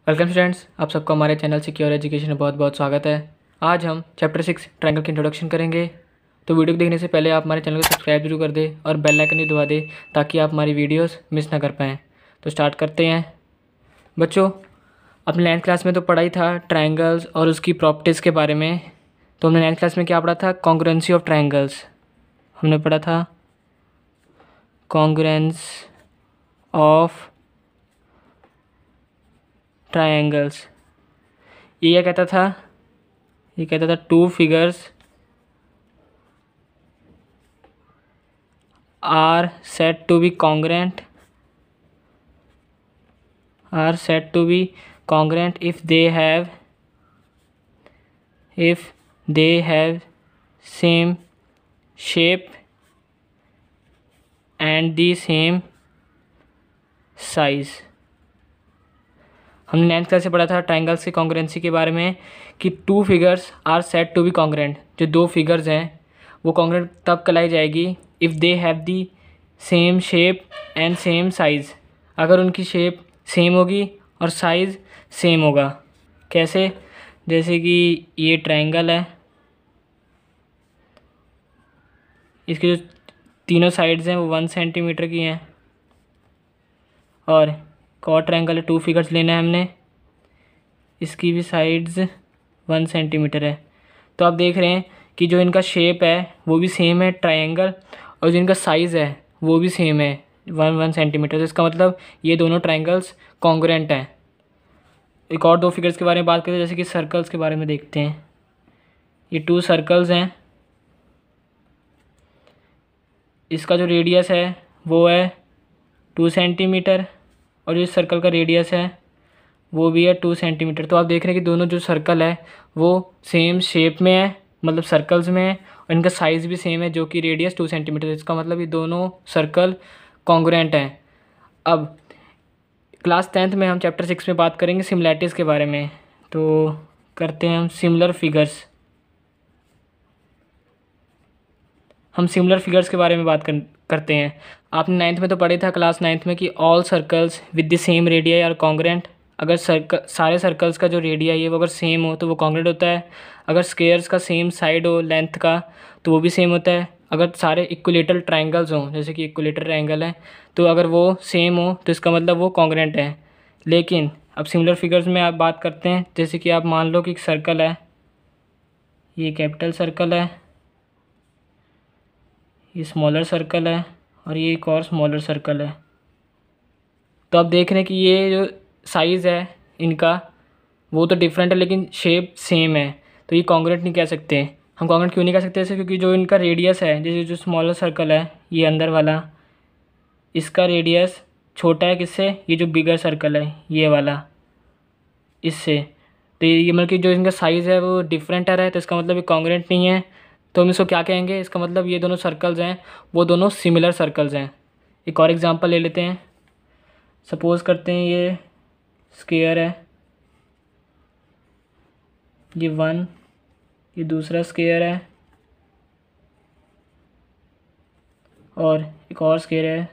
Welcome students, आप सबको हमारे चैनल सिक्योर एजुकेशन में बहुत बहुत स्वागत है। आज हम चैप्टर 6 ट्रायंगल की इंट्रोडक्शन करेंगे। तो वीडियो को देखने से पहले आप हमारे चैनल को सब्सक्राइब जरूर कर दें और बेल आइकन भी दबा दें ताकि आप हमारी वीडियोस मिस ना कर पाएँ। तो स्टार्ट करते हैं। बच्चों, अपने 9th क्लास में तो पढ़ा ही था ट्रायंगल्स और उसकी प्रॉपर्टीज़ के बारे में। तो हमने 9th क्लास में क्या पढ़ा था? कॉन्ग्रुएंसी ऑफ ट्रायंगल्स हमने पढ़ा था। कॉन्ग्रुएंस ऑफ ट्रायंगल्स ये क्या कहता था? ये कहता था two figures are set to be congruent if they have same shape and the same size। हमने 9th क्लास से पढ़ा था ट्रायंगल्स की कॉन्ग्रुएंसी के बारे में कि two figures are set to be congruent. जो दो फिगर्स हैं वो कॉन्ग्रुएंट तब कहलाई जाएगी if they have the same shape and same size. अगर उनकी शेप सेम होगी और साइज़ सेम होगा। कैसे? जैसे कि ये ट्रायंगल है, इसके जो तीनों साइड्स हैं वो 1 सेंटीमीटर की हैं, और एक और ट्रायंगल है, टू फिगर्स लेना है हमने, इसकी भी साइड्स 1 सेंटीमीटर है। तो आप देख रहे हैं कि जो इनका शेप है वो भी सेम है ट्रायंगल, और जो इनका साइज़ है वो भी सेम है 1 सेंटीमीटर। तो इसका मतलब ये दोनों ट्रायंगल्स कॉन्ग्रुएंट हैं। एक और दो फिगर्स के बारे में बात करते हैं, जैसे कि सर्कल्स के बारे में देखते हैं। ये टू सर्कल्स हैं, इसका जो रेडियस है वो है 2 सेंटीमीटर और इस सर्कल का रेडियस है वो भी है 2 सेंटीमीटर। तो आप देख रहे हैं कि दोनों जो सर्कल है वो सेम शेप में है, मतलब सर्कल्स में है, और इनका साइज़ भी सेम है जो कि रेडियस 2 सेंटीमीटर। इसका मतलब ये दोनों सर्कल कॉन्ग्रुएंट हैं। अब क्लास 10th में हम चैप्टर 6 में बात करेंगे सिमिलैरिटीज़ के बारे में। तो करते हैं हम सिमिलर फिगर्स। हम सिमिलर फिगर्स के बारे में बात करते हैं। आपने 9th में तो पढ़े था क्लास 9th में कि all circles with the same radii are congruent. अगर सारे सर्कल्स का जो रेडियाई है वो अगर सेम हो तो वो कॉन्ग्रुएंट होता है। अगर स्क्वायर्स का सेम साइड हो लेंथ का तो वो भी सेम होता है। अगर सारे इक्विलेटरल ट्रायंगल्स हों, जैसे कि इक्विलेटरल ट्रायंगल है, तो अगर वो सेम हो तो इसका मतलब वो कॉन्ग्रुएंट है। लेकिन अब सिमिलर फिगर्स में आप बात करते हैं, जैसे कि आप मान लो कि एक सर्कल है, ये कैपिटल सर्कल है, ये स्मॉलर सर्कल है, और ये एक और स्मॉलर सर्कल है। तो आप देख रहे हैं कि ये जो साइज़ है इनका वो तो डिफरेंट है लेकिन शेप सेम है। तो ये कॉन्ग्रुएंट नहीं कह सकते। हम कॉन्ग्रुएंट क्यों नहीं कह सकते? ऐसे क्योंकि जो इनका रेडियस है, जैसे जो स्मॉलर सर्कल है ये अंदर वाला, इसका रेडियस छोटा है किससे? ये जो बिगर सर्कल है ये वाला, इससे। तो ये मतलब कि जो इनका साइज़ है वो डिफरेंट आ रहा है, तो इसका मतलब ये कॉन्ग्रुएंट नहीं है। तो हम इसको क्या कहेंगे? इसका मतलब ये दोनों सर्कल्स हैं वो दोनों सिमिलर सर्कल्स हैं। एक और एग्जांपल ले लेते हैं। सपोज़ करते हैं ये स्क्वायर है, ये 1, ये दूसरा स्क्वायर है, और एक और स्क्वायर है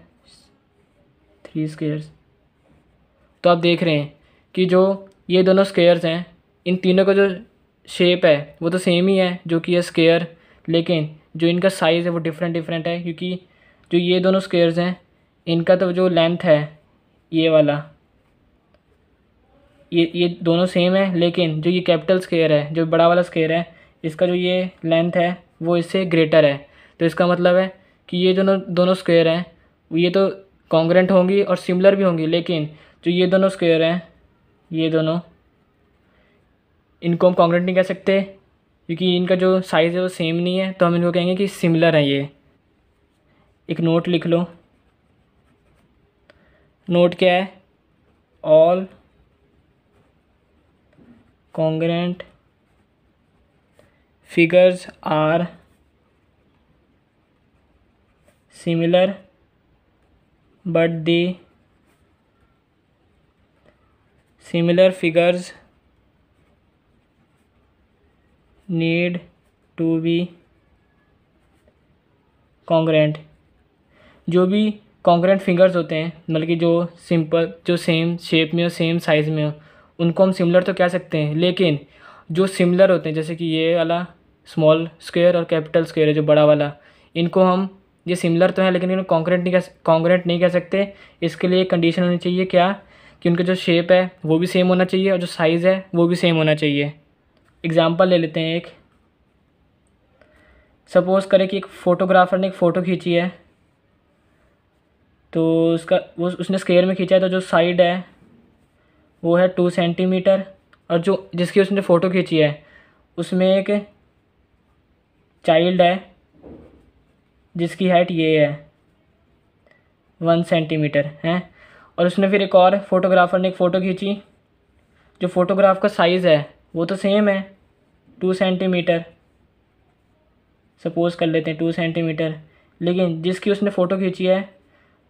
3 स्क्वायर्स। तो आप देख रहे हैं कि जो ये दोनों स्क्वायर्स हैं इन तीनों का जो शेप है वो तो सेम ही है जो कि है स्क्वायर, लेकिन जो इनका साइज़ है वो डिफरेंट है। क्योंकि जो ये दोनों स्क्वायर्स हैं इनका तो जो लेंथ है ये वाला, ये दोनों सेम है, लेकिन जो ये कैपिटल स्क्वायर है, जो बड़ा वाला स्क्वायर है, इसका जो ये लेंथ है वो इससे ग्रेटर है। तो इसका मतलब है कि ये दोनों स्क्वायर हैं ये तो कॉन्ग्रुएंट होंगी और सिमिलर भी होंगी, लेकिन जो ये दोनों स्क्वायर हैं ये दोनों, इनको हम कॉन्ग्रुएंट नहीं कह सकते क्योंकि इनका जो साइज़ है वो सेम नहीं है। तो हम इनको कहेंगे कि सिमिलर है। ये एक नोट लिख लो। नोट क्या है? All congruent figures are similar but the similar figures need to be congruent। जो भी कॉन्ग्रुएंट फिगर्स होते हैं, मतलब कि जो सिंपल, जो सेम शेप में हो, सेम साइज़ में हो, उनको हम सिमिलर तो कह सकते हैं, लेकिन जो सिमिलर होते हैं जैसे कि ये वाला स्मॉल स्क्वायर और कैपिटल स्क्वायर है जो बड़ा वाला, इनको हम, ये सिमिलर तो है लेकिन इनको कॉन्ग्रुएंट नहीं कह सकते। इसके लिए एक कंडीशन होनी चाहिए क्या, कि उनका जो शेप है वो भी सेम होना चाहिए और जो साइज़ है वो भी सेम होना चाहिए। एग्जांपल ले लेते हैं एक। सपोज़ करें कि एक फ़ोटोग्राफ़र ने एक फ़ोटो खींची है, तो उसने स्क्वायर में खींचा है, तो जो साइड है वो है 2 सेंटीमीटर, और जो जिसकी उसने फ़ोटो खींची है उसमें एक चाइल्ड है जिसकी हाइट ये है 1 सेंटीमीटर है। और उसने फिर एक और फोटोग्राफ़र ने एक फ़ोटो खींची, जो फ़ोटोग्राफ का साइज़ है वो तो सेम है 2 सेंटीमीटर, सपोज़ कर लेते हैं 2 सेंटीमीटर, लेकिन जिसकी उसने फ़ोटो खींची है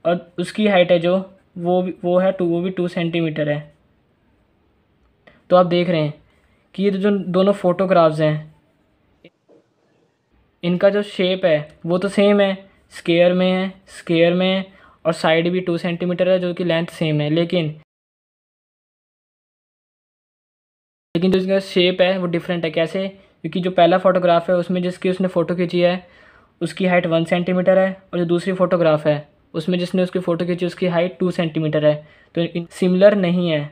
और उसकी हाइट है जो वो भी 2 सेंटीमीटर है। तो आप देख रहे हैं कि ये जो दोनों फ़ोटोग्राफ्स हैं इनका जो शेप है वो तो सेम है, स्क्वायर में है और साइड भी 2 सेंटीमीटर है जो कि लेंथ सेम है, लेकिन जो इसका शेप है वो डिफरेंट है। कैसे? क्योंकि जो पहला फ़ोटोग्राफ है उसमें जिसकी उसने फ़ोटो खींची है उसकी हाइट 1 सेंटीमीटर है, और जो दूसरी फ़ोटोग्राफ है उसमें जिसने उसकी फ़ोटो खींची उसकी हाइट 2 सेंटीमीटर है। तो सिमिलर नहीं है।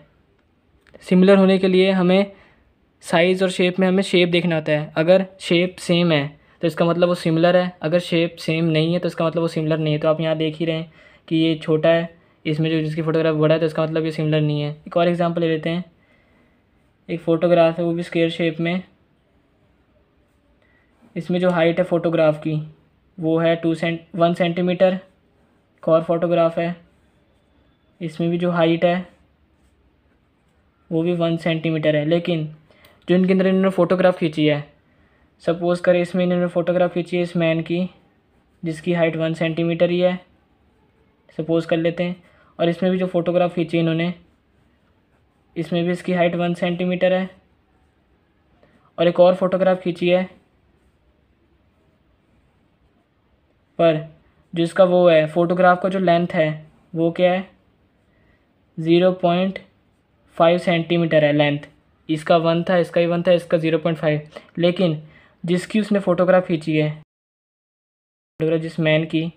सिमिलर होने के लिए हमें साइज़ और शेप में हमें शेप देखना होता है। अगर शेप सेम है तो इसका मतलब वो सिमिलर है, अगर शेप सेम नहीं है तो इसका मतलब वो सिमिलर नहीं है। तो आप यहाँ देख ही रहे हैं कि ये छोटा है, इसमें जो जिसकी फ़ोटोग्राफ बड़ा है, तो इसका मतलब ये सिमिलर नहीं है। एक और एग्जांपल ले लेते हैं। एक फ़ोटोग्राफ है वो भी स्क्वायर शेप में, इसमें जो हाइट है फ़ोटोग्राफ की वो है 1 सेंटीमीटर। एक और फ़ोटोग्राफ है, इसमें भी जो हाइट है वो भी 1 सेंटीमीटर है, लेकिन जो इनके अंदर इन्होंने फ़ोटोग्राफ खींची है, सपोज़ करें इसमें इन्होंने फ़ोटोग्राफ खींची है इस मैन की जिसकी हाइट 1 सेंटीमीटर ही है, सपोज़ कर लेते हैं। और इसमें भी जो फ़ोटोग्राफ खींची इन्होंने इसमें भी इसकी हाइट 1 सेंटीमीटर है। और एक और फ़ोटोग्राफ खींची है पर जिसका वो है फ़ोटोग्राफ का जो लेंथ है वो क्या है 0.5 सेंटीमीटर है लेंथ। इसका 1 था, इसका ही 1 था, इसका 0.5। लेकिन जिसकी उसने फ़ोटोग्राफ खींची है, फ़ोटोग्राफ जिस मैन की,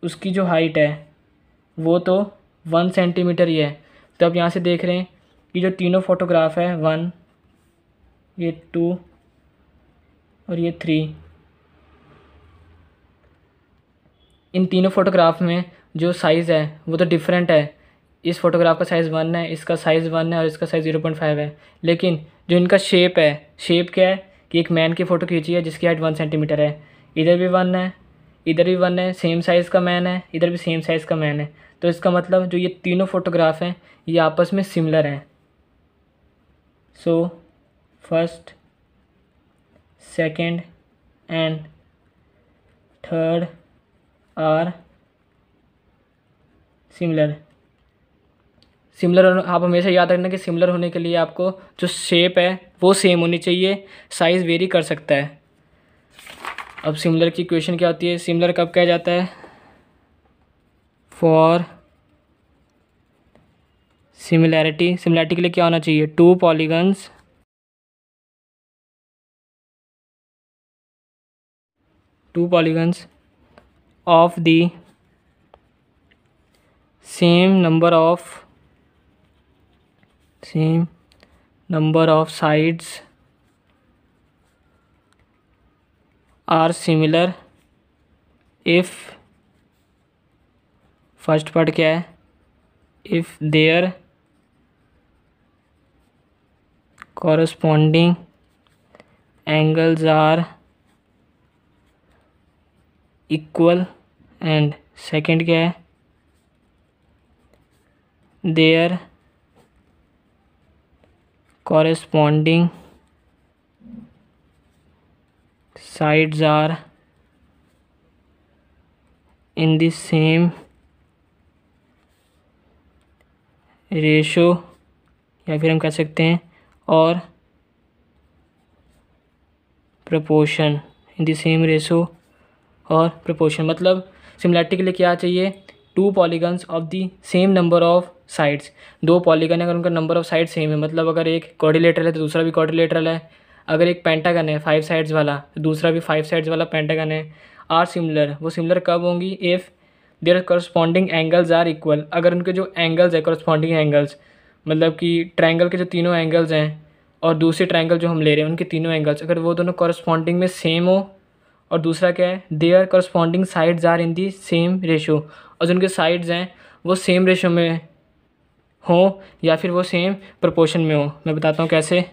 उसकी जो हाइट है वो तो 1 सेंटीमीटर ही है। तो आप यहाँ से देख रहे हैं कि जो तीनों फ़ोटोग्राफ है 1, ये 2 और ये 3, इन तीनों फ़ोटोग्राफ में जो साइज़ है वो तो डिफरेंट है। इस फ़ोटोग्राफ का साइज़ 1 है, इसका साइज़ 1 है और इसका साइज़ 0.5 है। लेकिन जो इनका शेप है, शेप क्या है कि एक मैन की फ़ोटो खींची है जिसकी हाइट 1 सेंटीमीटर है, इधर भी 1 है, इधर भी 1 है, सेम साइज़ का मैन है, इधर भी सेम साइज़ का मैन है। तो इसका मतलब जो ये तीनों फ़ोटोग्राफ हैं ये आपस में सिमिलर हैं। So first, second and third are similar. आप हमेशा याद रखना कि सिमिलर होने के लिए आपको जो शेप है वो सेम होनी चाहिए, साइज़ वेरी कर सकता है। अब सिमिलर की इक्वेशन क्या होती है? सिमिलर कब कहा जाता है? फॉर सिमिलैरिटी के लिए क्या होना चाहिए? 2 polygons of the same number of sides are similar if, first part क्या है? If there corresponding angles are equal, एंड सेकंड क्या है? their corresponding sides are in the same ratio, या फिर हम कह सकते हैं और proportion, in the same ratio और प्रपोर्शन। मतलब सिमिलैरिटी के लिए क्या चाहिए? Two polygons of the same number of sides, दो पॉलीगन है अगर उनका नंबर ऑफ साइड सेम है, मतलब अगर एक क्वाड्रिलेटरल है तो दूसरा भी क्वाड्रिलेटरल है, अगर एक पेंटागन है 5 साइड्स वाला तो दूसरा भी 5 साइड्स वाला पेंटागन है, आर सिमिलर, वो सिमिलर कब होंगी, if their corresponding angles are equal, अगर उनके जो एंगल्स है करस्पॉन्डिंग एंगल्स, मतलब कि ट्रायंगल के जो तीनों एंगल्स हैं और दूसरे ट्रायंगल जो हम ले रहे हैं उनके तीनों एंगल्स अगर वो दोनों करस्पॉन्डिंग में सेम हो, और दूसरा क्या है, their corresponding sides are in the same ratio, और जो उनके साइड्स हैं वो सेम रेशो में हो या फिर वो सेम प्रोपोर्शन में हो। मैं बताता हूँ कैसे।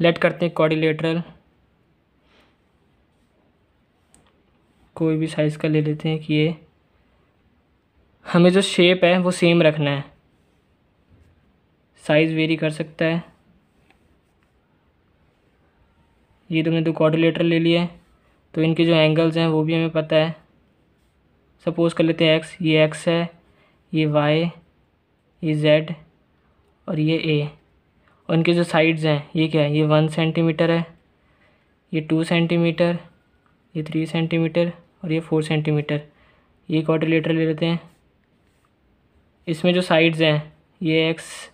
लेट करते हैं क्वाड्रिलेटरल, कोई भी साइज़ का ले लेते हैं कि ये हमें जो शेप है वो सेम रखना है, साइज़ वेरी कर सकता है। ये तुमने दो क्वाड्रिलेटरल ले लिए तो इनके जो एंगल्स हैं वो भी हमें पता है। सपोज़ कर लेते हैं एक्स, ये एक्स है, ये वाई, ये जेड और ये ए, और इनके जो साइड्स हैं ये क्या है, ये 1 सेंटीमीटर है, ये 2 सेंटीमीटर, ये 3 सेंटीमीटर और ये 4 सेंटीमीटर। ये क्वाड्रिलेटरल ले लेते हैं, इसमें जो साइड्स हैं ये एक्स,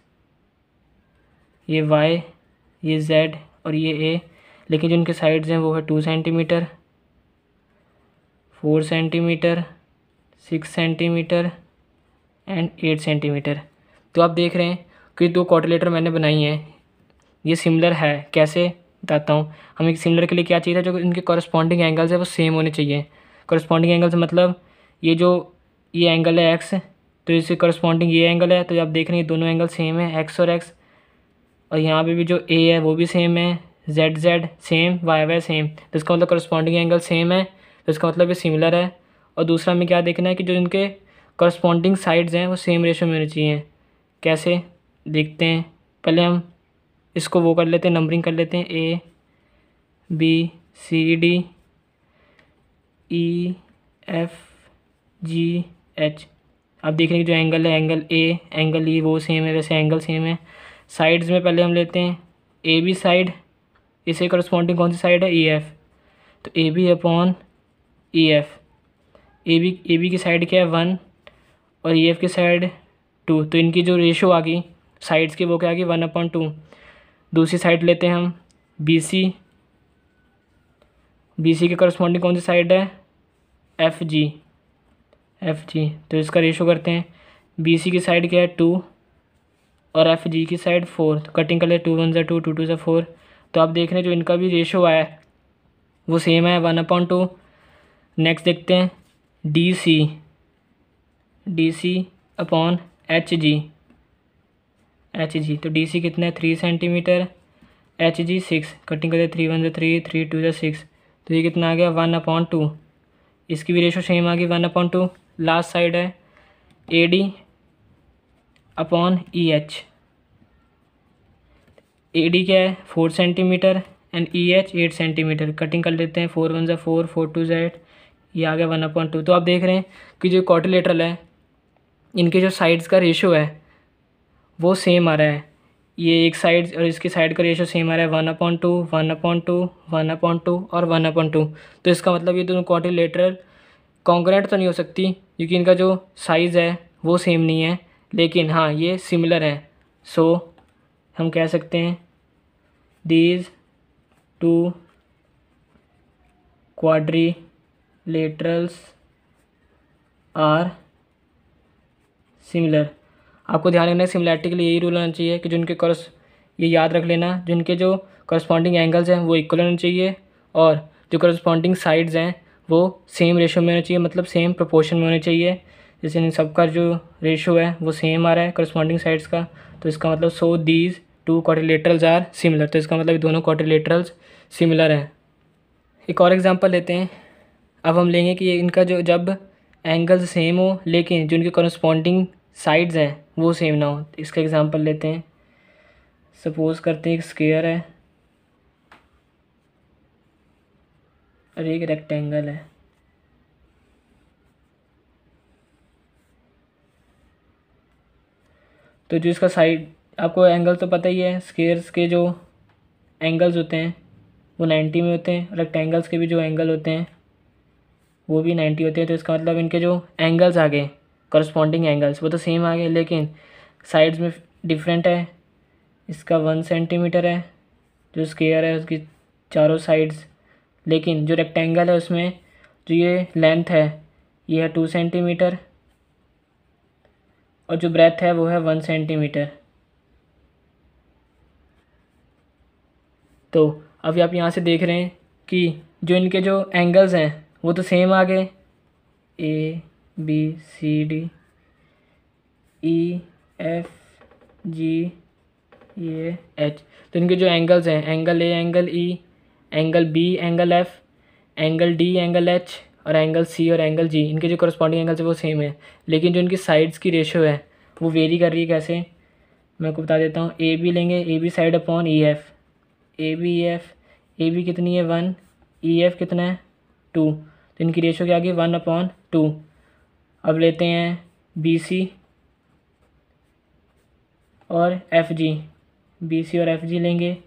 ये वाई, ये जेड और ये ए, लेकिन जो इनके साइड्स हैं वो है 2 centimetre, 4 centimetre, 6 centimetre and 8 centimetre. तो आप देख रहे हैं कि दो क्वाड्रिलेटरल मैंने बनाई हैं ये सिमिलर है। कैसे बताता हूँ। हमें सिमिलर के लिए क्या चाहिए था, जो इनके कॉरस्पॉन्डिंग एंगल्स है वो सेम होने चाहिए। कॉरस्पॉन्डिंग एंगल्स मतलब ये एंगल है एक्स, तो इससे कॉरस्पॉन्डिंग ये एंगल है, तो आप देख रहे हैं दोनों एंगल सेम है एक्स और एक्स, और यहाँ पे भी जो ए है वो भी सेम है, Z Z same, Y Y same, तो इसका मतलब कॉरस्पॉन्डिंग एंगल सेम है, तो इसका मतलब ये सिमिलर है। और दूसरा हमें क्या देखना है कि जो इनके कॉरस्पॉन्डिंग साइड्स हैं वो सेम रेशो में होनी चाहिए। कैसे देखते हैं, पहले हम इसको वो कर लेते हैं, नंबरिंग कर लेते हैं, A B C D E F G H. आप देख रहे हैं कि जो एंगल है एंगल ए एंगल ई वो सेम है, वैसे एंगल सेम है। साइड्स में पहले हम लेते हैं ए बी साइड, इसे करस्पॉन्डिंग कौन सी साइड है, ई एफ, तो A B upon E F. A B की साइड क्या है 1 और ई एफ की साइड 2, तो इनकी जो रेशो आ गई साइड्स की वो क्या आ गई 1/2। दूसरी साइड लेते हैं हम बी सी, बी सी के करस्पॉन्डिंग कौन सी साइड है, एफ जी, एफ जी, तो इसका रेशो करते हैं। बी सी की साइड क्या है 2 और एफ जी की साइड 4, तो कटिंग कर ले 2 1 2 2 2 4। तो आप देख रहे हैं जो इनका भी रेशो आया है वो सेम है 1/2। नेक्स्ट देखते हैं D C upon H G, तो डी सी कितना है 3 सेंटीमीटर, एच जी 6, कटिंग करते 3 1 3 3 2 6, तो ये कितना आ गया 1/2। इसकी भी रेशो सेम आ गई 1/2। लास्ट साइड है A D upon E H, A D क्या है 4 centimetre and E H 8 centimetre, cutting कर लेते हैं 4 1 4 4 2 8, ये आ गया 1/2। तो आप देख रहे हैं कि जो क्वाड्रिलेटरल है इनके जो साइड्स का रेशो है वो सेम आ रहा है, ये एक साइड और इसकी साइड का रेशो सेम आ रहा है 1/2 1/2 1/2 और 1/2। तो इसका मतलब ये दोनों क्वाड्रिलेटरल कॉन्ग्रुएंट तो नहीं हो सकती क्योंकि इनका जो साइज़ है वो सेम नहीं है, लेकिन हाँ ये सिमिलर है। सो हम कह सकते हैं these two quadrilaterals are similar. आपको ध्यान रखना है सिमिलैरिटी के लिए यही रूल होना चाहिए कि जिनके ये याद रख लेना, जिनके जो करस्पॉन्डिंग एंगल्स हैं वो इक्वल होने चाहिए और जो करस्पॉन्डिंग साइड्स हैं वो सेम रेशो में होना चाहिए, मतलब सेम प्रोपोर्शन में होने चाहिए। जैसे इन सबका जो रेशो है वो सेम आ रहा है करस्पॉन्डिंग साइड्स का, तो इसका मतलब so these two quadrilaterals are similar, तो इसका मतलब दोनों क्वाड्रिलेटरल्स सिमिलर हैं। एक और एग्जांपल लेते हैं। अब हम लेंगे कि इनका जो जब एंगल्स सेम हो लेकिन जो इनके करस्पॉन्डिंग साइड्स हैं वो सेम ना हो। इसका एग्जांपल लेते हैं। सपोज़ करते हैं एक स्क्वायर है और एक रेक्टेंगल है। तो जो इसका साइड, आपको एंगल तो पता ही है, स्क्वायर्स के जो एंगल्स होते हैं वो 90 में होते हैं, रेक्टेंगल्स के भी जो एंगल होते हैं वो भी 90 होते हैं। तो इसका मतलब इनके जो एंगल्स आ गए करस्पॉन्डिंग एंगल्स वो तो सेम आ गए, लेकिन साइड्स में डिफरेंट है। इसका 1 सेंटीमीटर है जो स्क्वायर है उसकी चारों साइड्स, लेकिन जो रेक्टेंगल है उसमें जो ये लेंथ है ये है 2 सेंटीमीटर और जो ब्रेथ है वो है 1 सेंटीमीटर। तो अभी आप यहाँ से देख रहे हैं कि जो इनके जो एंगल्स हैं वो तो सेम आ गए, A B C D E F G ये एच। तो इनके जो एंगल्स हैं, angle A angle E, angle B angle F, angle D angle H और एंगल सी और एंगल जी, इनके जो करस्पॉन्डिंग एंगल्स है वो सेम है, लेकिन जो इनकी साइड्स की रेशियो है वो वेरी कर रही है। कैसे, मैं आपको बता देता हूँ। ए बी लेंगे, A B side upon E F, A B E F, A B कितनी है 1, ई एफ कितना है 2, तो इनकी रेशियो क्या आ गई 1/2। अब लेते हैं बी सी और एफ जी, बी सी और एफ जी लेंगे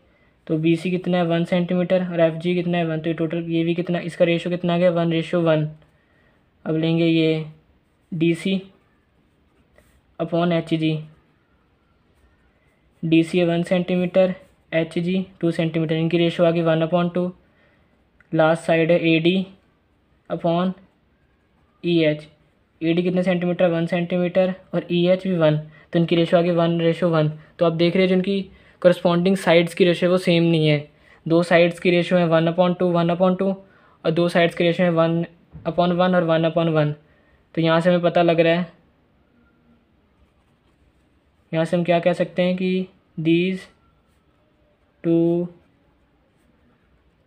तो बी सी कितना है 1 सेंटीमीटर और एफ जी कितना है 1, तो ये टोटल ये भी कितना, इसका रेशियो कितना आ गया 1:1। अब लेंगे ये D C upon H G, D C है 1 सेंटीमीटर, एच जी 2 सेंटीमीटर, इनकी रेशियो आ गई 1/2। लास्ट साइड है A D upon E H, A D कितने सेंटीमीटर 1 सेंटीमीटर और ई एच भी 1, तो इनकी रेशियो आ गई 1:1। तो आप देख रहे हैं जो इनकी करस्पॉन्डिंग साइड्स की रेशियो वो सेम नहीं है। दो साइड्स की रेशियो है 1/2 और दो साइड्स की रेशियो है 1/1 और 1/1। तो यहाँ से हमें पता लग रहा है, यहाँ से हम क्या कह सकते हैं कि these two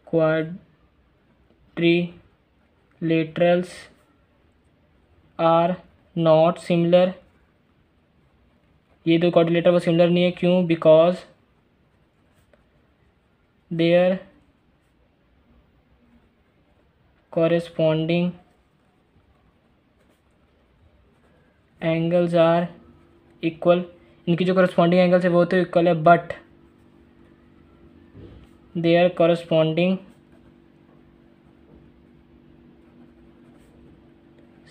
quadrilaterals are not similar. ये दो क्वाड्रिलेटर वो सिमिलर नहीं है, क्यों? Because their corresponding angles are equal. इनकी जो कॉरेस्पॉन्डिंग एंगल्स है वो तो इक्वल है, but their corresponding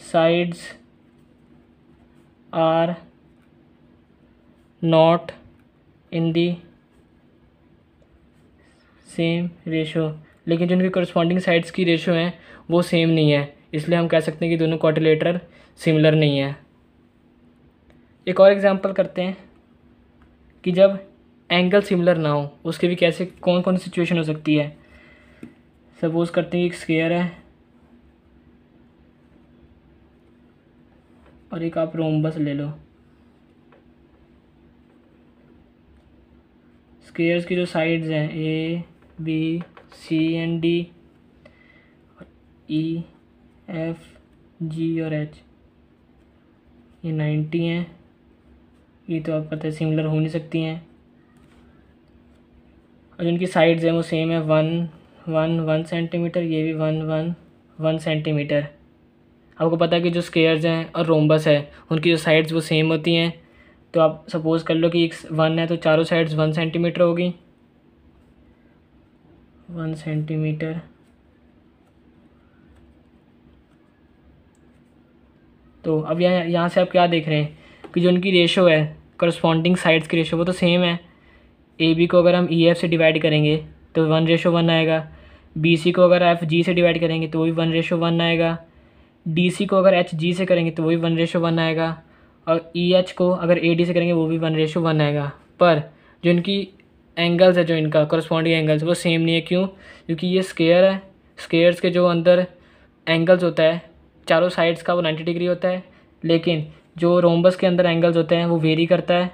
sides are not in the same ratio। लेकिन जो इनकी करस्पॉन्डिंग साइड्स की रेशियो हैं वो सेम नहीं है, इसलिए हम कह सकते हैं कि दोनों क्वाड्रिलेटरल सिमिलर नहीं है। एक और एग्जांपल करते हैं कि जब एंगल सिमिलर ना हो उसके भी कैसे कौन कौन सी सिचुएशन हो सकती है। सपोज करते हैं एक स्क्वायर है और एक आप रोम्बस ले लो। स्क्वायर्स की जो साइड्स हैं A B C and D, E F G और एच, ये 90 हैं। ये तो आपको पता है सिमिलर हो नहीं सकती हैं। और जिनकी साइड्स हैं वो सेम है 1 सेंटीमीटर, ये भी 1 सेंटीमीटर। आपको पता है कि जो स्क्वायर्स हैं और रोम्बस है उनकी जो साइड्स वो सेम होती हैं। तो आप सपोज कर लो कि एक 1 है तो चारों साइड्स 1 सेंटीमीटर होगी, 1 सेंटीमीटर। तो अब यहाँ से आप क्या देख रहे हैं कि जो उनकी रेशो है करस्पॉन्डिंग साइड्स की रेशो वो तो सेम है। ए बी को अगर हम ई एफ से डिवाइड करेंगे तो 1:1 आएगा, बी सी को अगर एफ जी से डिवाइड करेंगे तो वो भी 1:1 आएगा, डी सी को अगर एच जी से करेंगे तो वो भी 1:1 आएगा, और ई एच को अगर ए डी से करेंगे वो भी 1:1 आएगा। पर जो इनकी एंगल्स है, जो इनका करस्पॉन्डिंग एंगल्स वो सेम नहीं है, क्यों? क्योंकि ये स्क्वायर है, स्क्वायर्स के जो अंदर एंगल्स होता है चारों साइड्स का वो 90 डिग्री होता है, लेकिन जो रोम्बस के अंदर एंगल्स होते हैं वो वेरी करता है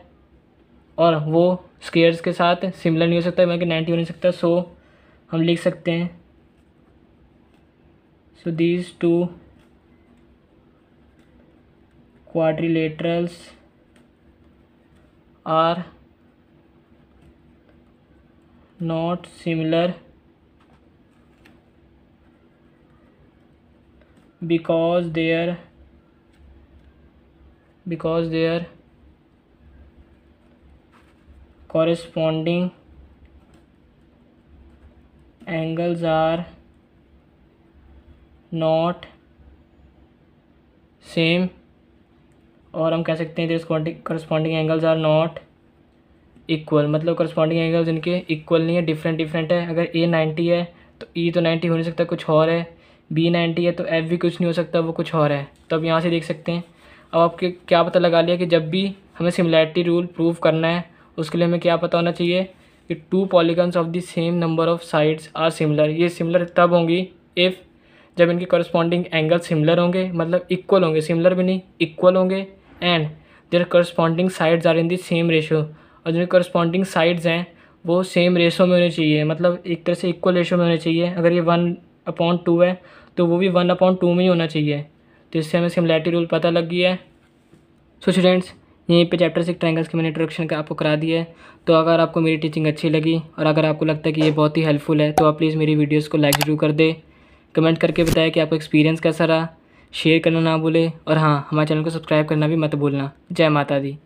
और वो स्क्वायर्स के साथ सिमिलर नहीं हो सकता, मतलब कि 90 हो नहीं सकता। सो हम लिख सकते हैं, सो these two quadrilaterals are not similar because their corresponding angles are not same और हम कह सकते हैं their corresponding angles are not equal, मतलब करस्पॉन्डिंग एंगल्स इनके इक्वल नहीं है, डिफरेंट है। अगर ए 90 है तो ई तो 90 हो नहीं सकता, कुछ और है। बी 90 है तो एफ भी कुछ नहीं हो सकता, वो कुछ और है। तो अब यहाँ से देख सकते हैं। अब आपके क्या पता लगा लिया कि जब भी हमें सिमिलैरिटी रूल प्रूव करना है उसके लिए हमें क्या पता होना चाहिए कि two polygons of the same number of sides are similar. ये सिमिलर तब होंगी इफ़ जब इनके करस्पॉन्डिंग एंगल सिमिलर होंगे, मतलब इक्वल होंगे, सिमिलर भी नहीं इक्वल होंगे, and their corresponding sides are in the same ratio. और जो करस्पॉन्डिंग साइड्स हैं वो सेम रेशो में होने चाहिए, मतलब एक तरह से इक्वल रेशो में होने चाहिए। अगर ये 1/2 है तो वो भी 1/2 में ही होना चाहिए। तो इससे हमें सिमिलैरिटी रूल पता लग गया है। सो स्टूडेंट्स, यहीं पे चैप्टर 6 ट्रायंगल्स की मैंने इंट्रोडक्शन का आपको करा दिया है। तो अगर आपको मेरी टीचिंग अच्छी लगी और अगर आपको लगता है कि ये बहुत ही हेल्पफुल है तो आप प्लीज़ मेरी वीडियोस को लाइक ज़रूर कर दे, कमेंट करके बताएं कि आपको एक्सपीरियंस कैसा रहा, शेयर करना ना भूले और हाँ, हमारे चैनल को सब्सक्राइब करना भी मत भूलना। जय माता दी।